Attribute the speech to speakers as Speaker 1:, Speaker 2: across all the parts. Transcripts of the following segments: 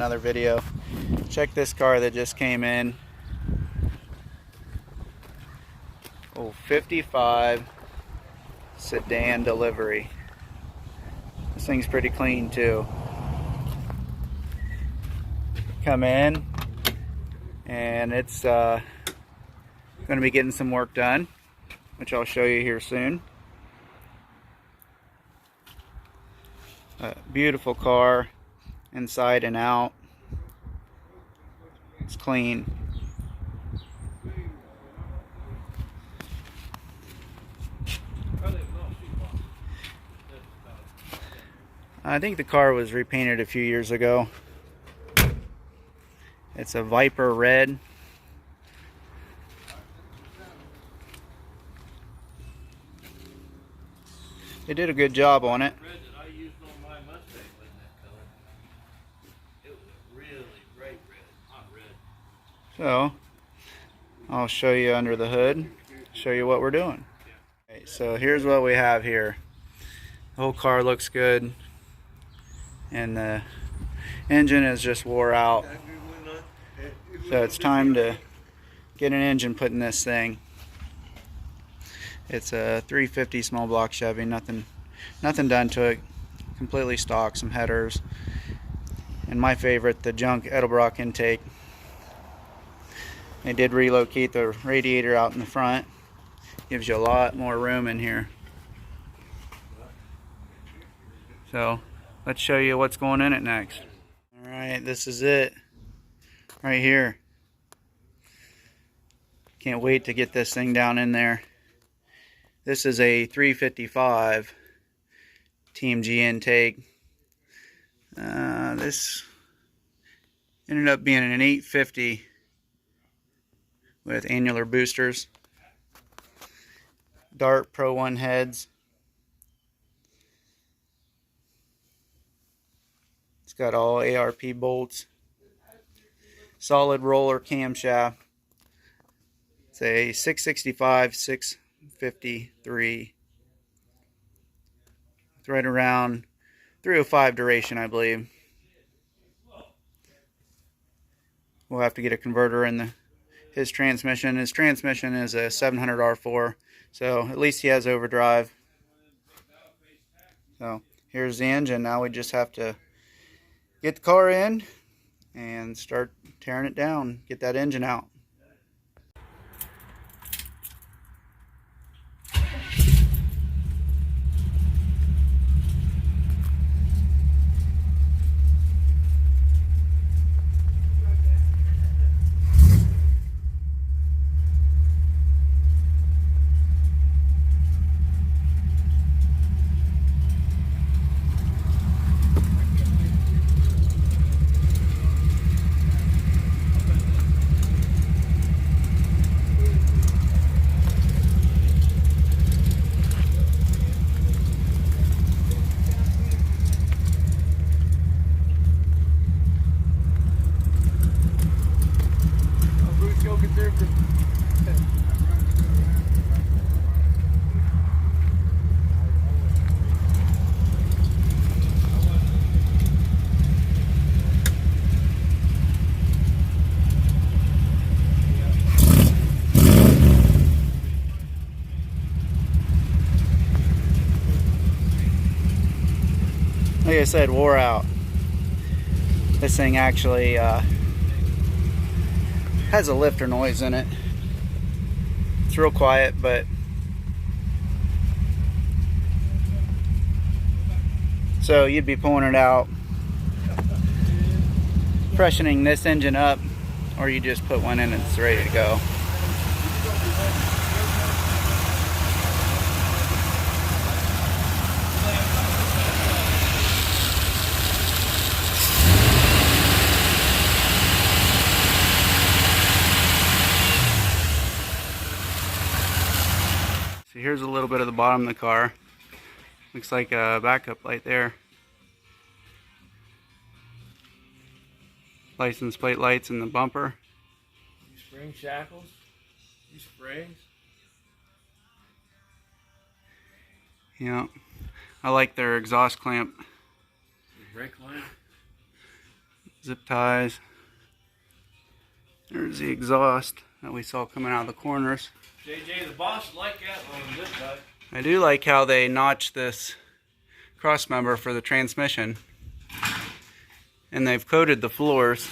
Speaker 1: another video. Check this car that just came in. Oh, 55 sedan delivery. This thing's pretty clean too. Come in and it's going to be getting some work done, which I'll show you here soon. Beautiful car inside and out. It's clean. I think the car was repainted a few years ago. It's a Viper red. They did a good job on it. So I'll show you under the hood, show you what we're doing. Okay, so here's what we have here. The whole car looks good, and the engine is just wore out. So it's time to get an engine put in this thing. It's a 350 small block Chevy, nothing done to it, completely stock, some headers, and my favorite, the junk Edelbrock intake. They did relocate the radiator out in the front. Gives you a lot more room in here. So let's show you what's going in it next. Alright, this is it right here. Can't wait to get this thing down in there. This is a 355 TMG intake. This ended up being an 850 with annular boosters, Dart Pro 1 heads. It's got all ARP bolts, solid roller camshaft. It's a 665 653. It's right around 305 duration, I believe. We'll have to get a converter in his transmission. His transmission is a 700 R4, so at least he has overdrive. So here's the engine. Now we just have to get the car in and start tearing it down, get that engine out. Like I said, wore out. This thing actually has a lifter noise in it. It's real quiet, but so you'd be pulling it out, freshening this engine up, or you just put one in and it's ready to go. So here's a little bit of the bottom of the car. Looks like a backup light there. License plate lights in the bumper.
Speaker 2: These spring shackles. These springs.
Speaker 1: Yeah, I like their exhaust clamp.
Speaker 2: The brake line.
Speaker 1: Zip ties. There's the exhaust that we saw coming out of the corners.
Speaker 2: JJ, the boss like that on zip tie.
Speaker 1: I do like how they notched this cross member for the transmission. And they've coated the floors.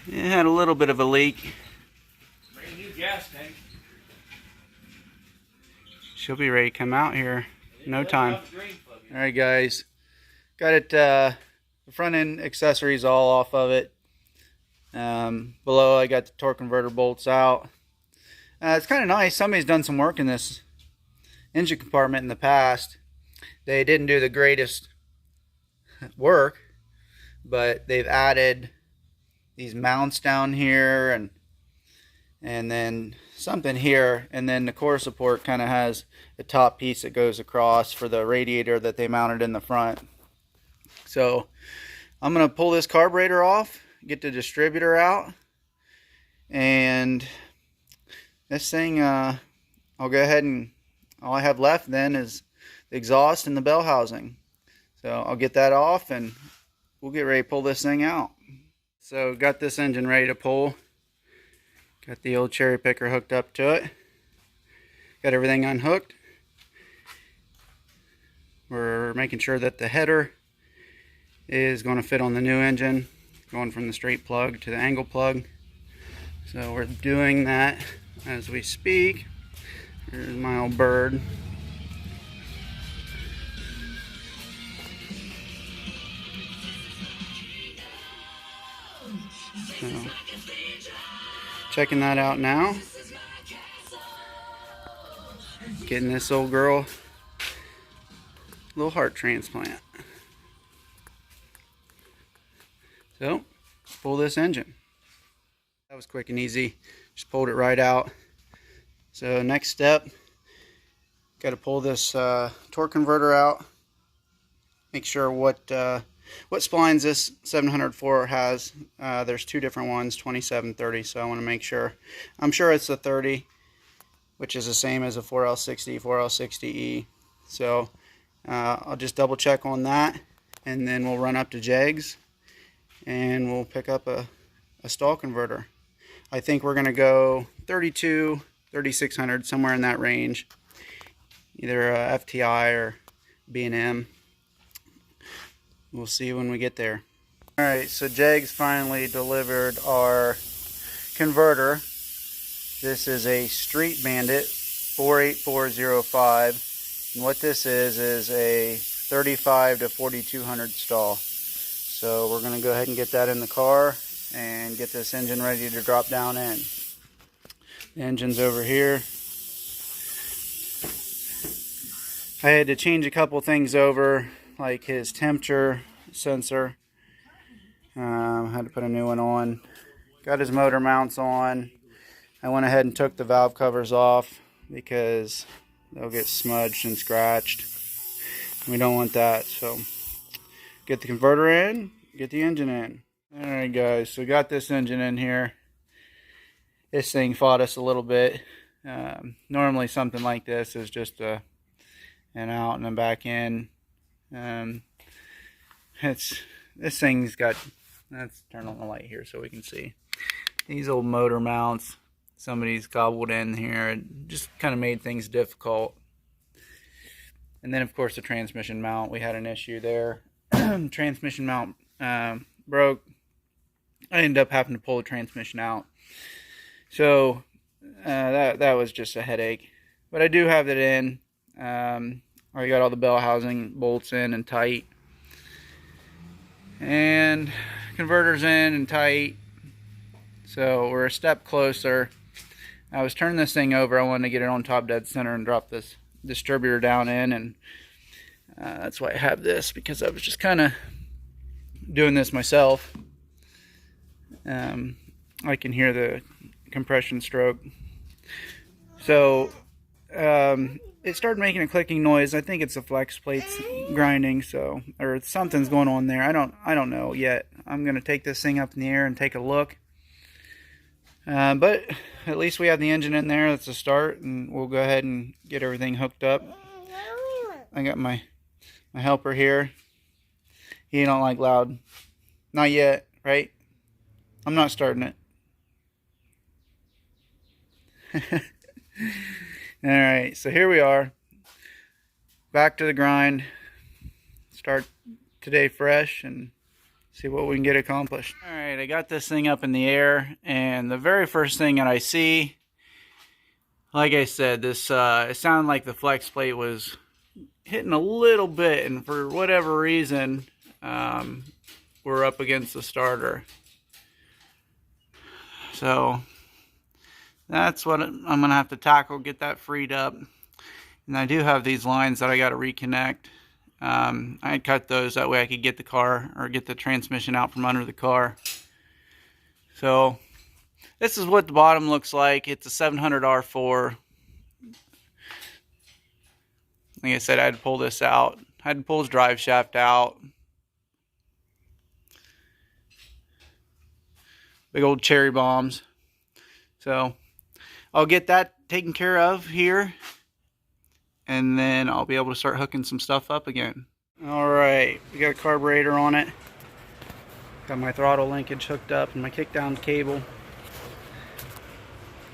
Speaker 1: It had a little bit of a leak.
Speaker 2: Brand new gas tank.
Speaker 1: She'll be ready to come out here in no time. Alright guys, got it, the front end accessories all off of it. Below I got the torque converter bolts out. It's kind of nice. Somebody's done some work in this engine compartment in the past. They didn't do the greatest work, but they've added these mounts down here and then something here, and then the core support kind of has a top piece that goes across for the radiator that they mounted in the front. So I'm going to pull this carburetor off, get the distributor out, and this thing I'll go ahead and all I have left then is the exhaust and the bell housing. So I'll get that off and we'll get ready to pull this thing out. So got this engine ready to pull. Got the old cherry picker hooked up to it. Got everything unhooked. We're making sure that the header is going to fit on the new engine, going from the straight plug to the angle plug. So we're doing that as we speak. Here's my old bird. So, checking that out now. Getting this old girl a little heart transplant. So, pull this engine. That was quick and easy. Just pulled it right out. So next step, got to pull this torque converter out. Make sure what splines this 704 has. There's two different ones, 27, 30. So I want to make sure. I'm sure it's the 30, which is the same as a 4L60, 4L60E. So I'll just double check on that, and then we'll run up to Jegs, and we'll pick up a stall converter. I think we're going to go 32, 3600, somewhere in that range. Either FTI or B&M. We'll see when we get there. Alright, so Jegs finally delivered our converter. This is a Street Bandit 48405. And what this is a 35 to 4200 stall. So we're going to go ahead and get that in the car and get this engine ready to drop down in. The engine's over here. I had to change a couple things over, like his temperature sensor. Had to put a new one on. Got his motor mounts on. I went ahead and took the valve covers off because they'll get smudged and scratched. We don't want that. So get the converter in, get the engine in. Alright guys, so got this engine in here. This thing fought us a little bit. Normally something like this is just an out and a back in. This thing's got, let's turn on the light here so we can see. These old motor mounts, somebody's gobbled in here. It just kind of made things difficult. And then of course the transmission mount, we had an issue there. Transmission mount broke. I ended up having to pull the transmission out. So that was just a headache. But I do have it in. Already got all the bell housing bolts in and tight. And converters in and tight. So we're a step closer. I was turning this thing over. I wanted to get it on top dead center and drop this distributor down in. And that's why I have this, because I was just kind of doing this myself. I can hear the compression stroke. So it started making a clicking noise. I think it's the flex plates grinding, so, or something's going on there. I don't know yet. I'm gonna take this thing up in the air and take a look. But at least we have the engine in there. That's a start, and we'll go ahead and get everything hooked up. I got my helper here. He don't like loud. Not yet, right? I'm not starting it. Alright, so here we are. Back to the grind. Start today fresh and see what we can get accomplished. Alright, I got this thing up in the air, and the very first thing that I see, like I said, this it sounded like the flex plate was hitting a little bit, and for whatever reason, we're up against the starter. So that's what I'm gonna have to tackle, get that freed up. And I do have these lines that I got to reconnect. I cut those, that way I could get the car, or get the transmission out from under the car. So this is what the bottom looks like. It's a 700 R4. Like I said, I had to pull this out. I had to pull his drive shaft out. Big old cherry bombs. So I'll get that taken care of here, and then I'll be able to start hooking some stuff up again. Alright, we got a carburetor on it. Got my throttle linkage hooked up and my kickdown cable.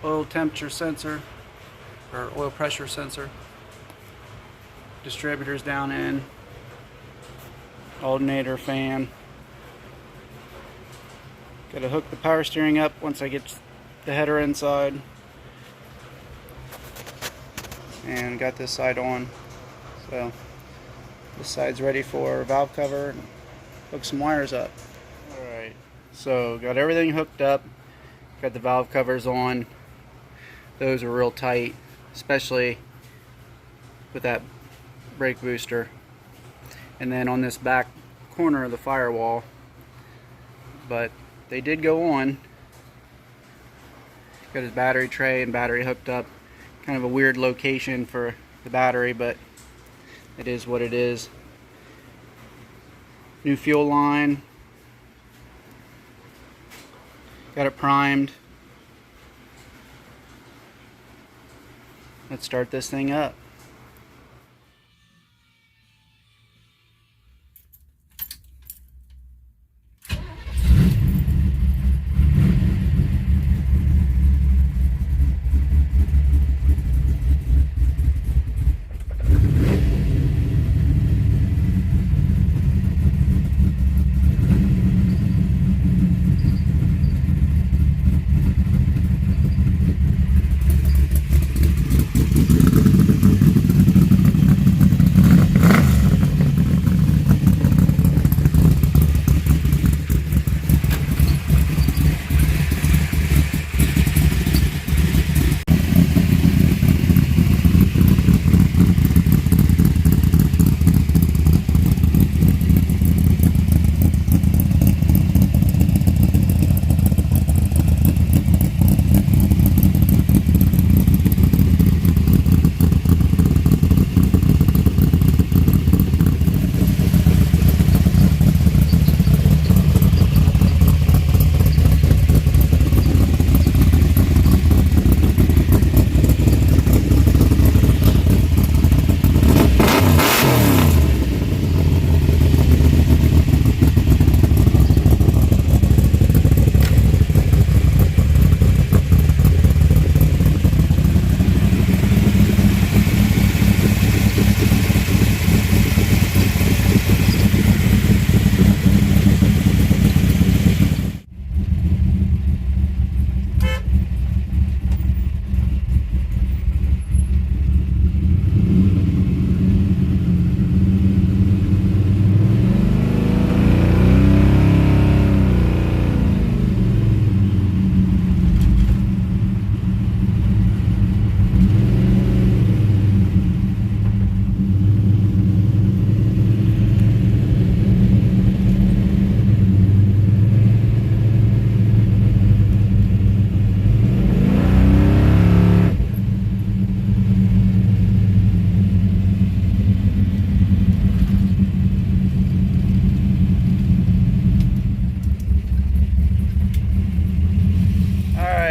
Speaker 1: Oil temperature sensor, or oil pressure sensor. Distributors down in. Alternator fan. Got to hook the power steering up once I get the header inside. And got this side on, so this side's ready for valve cover. Hook some wires up. Alright, so got everything hooked up, got the valve covers on. Those are real tight, especially with that brake booster. And then on this back corner of the firewall, but they did go on. Got his battery tray and battery hooked up. Kind of a weird location for the battery, but it is what it is. New fuel line. Got it primed. Let's start this thing up.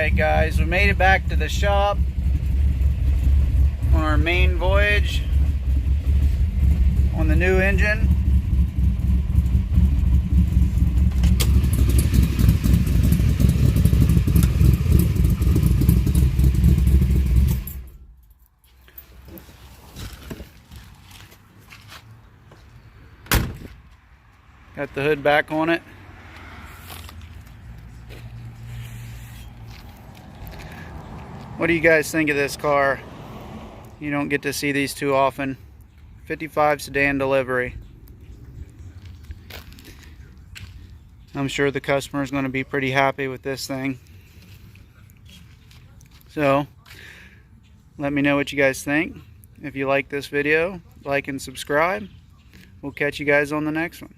Speaker 1: Alright guys, we made it back to the shop on our main voyage on the new engine. Got the hood back on it. What do you guys think of this car? You don't get to see these too often. 55 sedan delivery. I'm sure the customer is going to be pretty happy with this thing. So, let me know what you guys think. If you like this video, like and subscribe. We'll catch you guys on the next one.